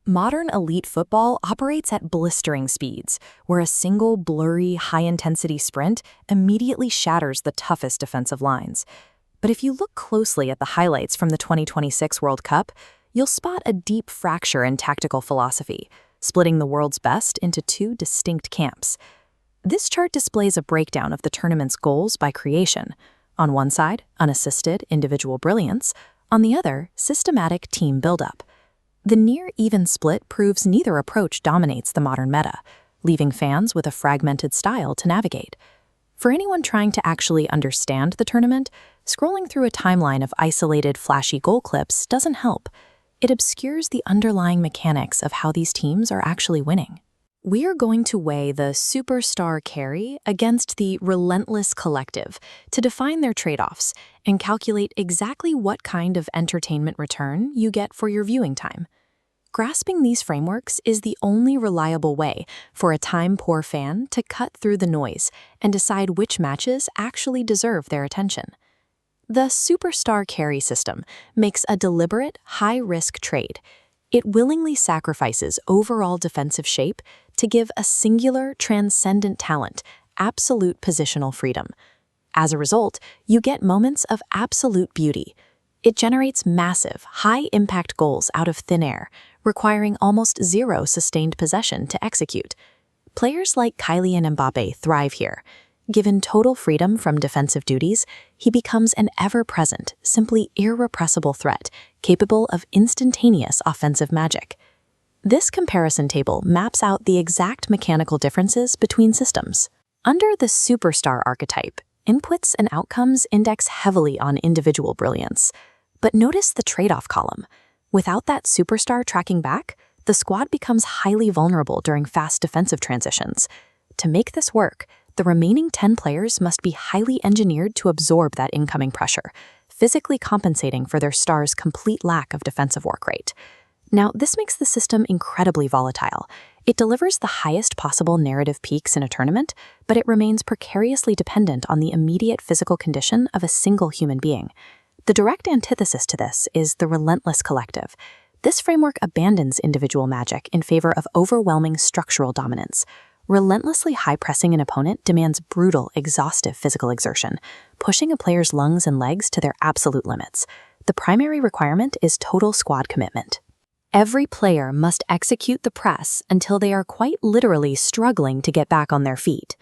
Modern elite football operates at blistering speeds, where a single blurry, high-intensity sprint immediately shatters the toughest defensive lines. But if you look closely at the highlights from the 2026 World Cup, you'll spot a deep fracture in tactical philosophy, splitting the world's best into two distinct camps. This chart displays a breakdown of the tournament's goals by creation. On one side, unassisted individual brilliance; on the other, systematic team buildup. The near-even split proves neither approach dominates the modern meta, leaving fans with a fragmented style to navigate. For anyone trying to actually understand the tournament, scrolling through a timeline of isolated, flashy goal clips doesn't help. It obscures the underlying mechanics of how these teams are actually winning. We are going to weigh the superstar carry against the relentless collective to define their trade-offs and calculate exactly what kind of entertainment return you get for your viewing time. Grasping these frameworks is the only reliable way for a time-poor fan to cut through the noise and decide which matches actually deserve their attention. The superstar carry system makes a deliberate, high-risk trade. It willingly sacrifices overall defensive shape to give a singular, transcendent talent absolute positional freedom. As a result, you get moments of absolute beauty. It generates massive, high-impact goals out of thin air, requiring almost zero sustained possession to execute. Players like Kylian Mbappé thrive here. Given total freedom from defensive duties, he becomes an ever-present, simply irrepressible threat, capable of instantaneous offensive magic. This comparison table maps out the exact mechanical differences between systems. Under the superstar archetype, inputs and outcomes index heavily on individual brilliance. But notice the trade-off column. Without that superstar tracking back, the squad becomes highly vulnerable during fast defensive transitions. To make this work, the remaining 10 players must be highly engineered to absorb that incoming pressure, physically compensating for their star's complete lack of defensive work rate. Now, this makes the system incredibly volatile. It delivers the highest possible narrative peaks in a tournament, but it remains precariously dependent on the immediate physical condition of a single human being. The direct antithesis to this is the relentless collective. This framework abandons individual magic in favor of overwhelming structural dominance. Relentlessly high-pressing an opponent demands brutal, exhaustive physical exertion, pushing a player's lungs and legs to their absolute limits. The primary requirement is total squad commitment. Every player must execute the press until they are quite literally struggling to get back on their feet.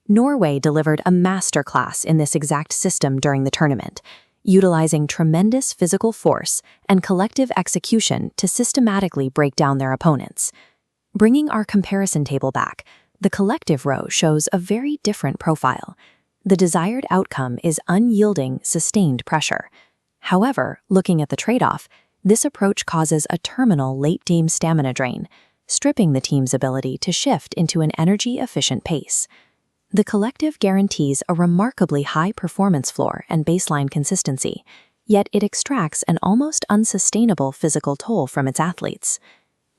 Norway delivered a masterclass in this exact system during the tournament, utilizing tremendous physical force and collective execution to systematically break down their opponents. Bringing our comparison table back, the collective row shows a very different profile. The desired outcome is unyielding, sustained pressure. However, looking at the trade-off, this approach causes a terminal late-game stamina drain, stripping the team's ability to shift into an energy-efficient pace. The collective guarantees a remarkably high performance floor and baseline consistency, yet it extracts an almost unsustainable physical toll from its athletes.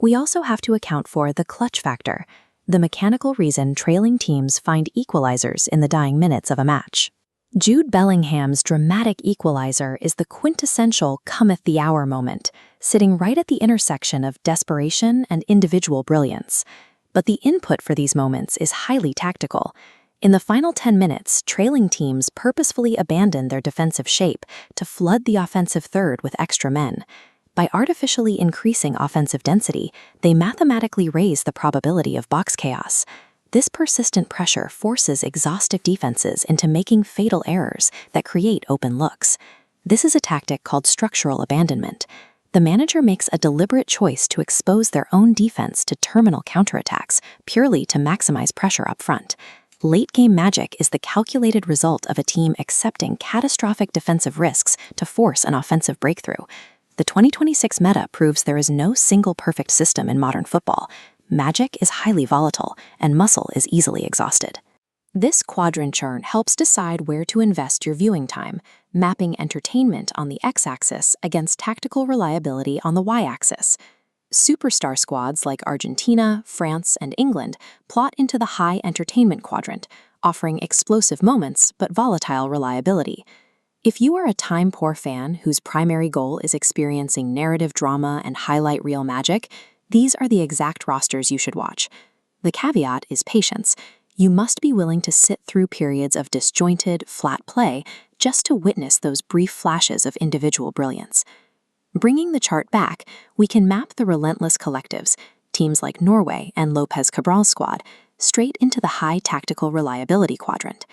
We also have to account for the clutch factor, the mechanical reason trailing teams find equalizers in the dying minutes of a match. Jude Bellingham's dramatic equalizer is the quintessential cometh-the-hour moment, sitting right at the intersection of desperation and individual brilliance. But the input for these moments is highly tactical. In the final 10 minutes, trailing teams purposefully abandon their defensive shape to flood the offensive third with extra men. By artificially increasing offensive density, they mathematically raise the probability of box chaos. This persistent pressure forces exhaustive defenses into making fatal errors that create open looks. This is a tactic called structural abandonment. The manager makes a deliberate choice to expose their own defense to terminal counterattacks purely to maximize pressure up front. Late-game magic is the calculated result of a team accepting catastrophic defensive risks to force an offensive breakthrough. The 2026 meta proves there is no single perfect system in modern football. Magic is highly volatile, and muscle is easily exhausted. This quadrant chart helps decide where to invest your viewing time, mapping entertainment on the x-axis against tactical reliability on the y-axis. Superstar squads like Argentina, France, and England plot into the high entertainment quadrant, offering explosive moments but volatile reliability. If you are a time-poor fan whose primary goal is experiencing narrative drama and highlight reel magic, These are the exact rosters you should watch. The caveat is patience. You must be willing to sit through periods of disjointed, flat play just to witness those brief flashes of individual brilliance. Bringing the chart back, we can map the relentless collectives, teams like Norway and Lopez Cabral's squad, straight into the high tactical reliability quadrant.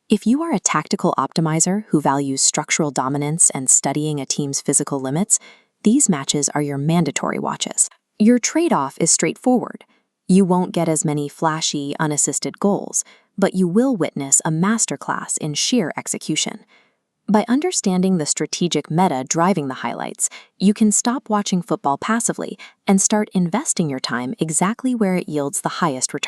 If you are a tactical optimizer who values structural dominance and studying a team's physical limits, these matches are your mandatory watches. Your trade-off is straightforward. You won't get as many flashy, unassisted goals, but you will witness a masterclass in sheer execution. By understanding the strategic meta driving the highlights, you can stop watching football passively and start investing your time exactly where it yields the highest return.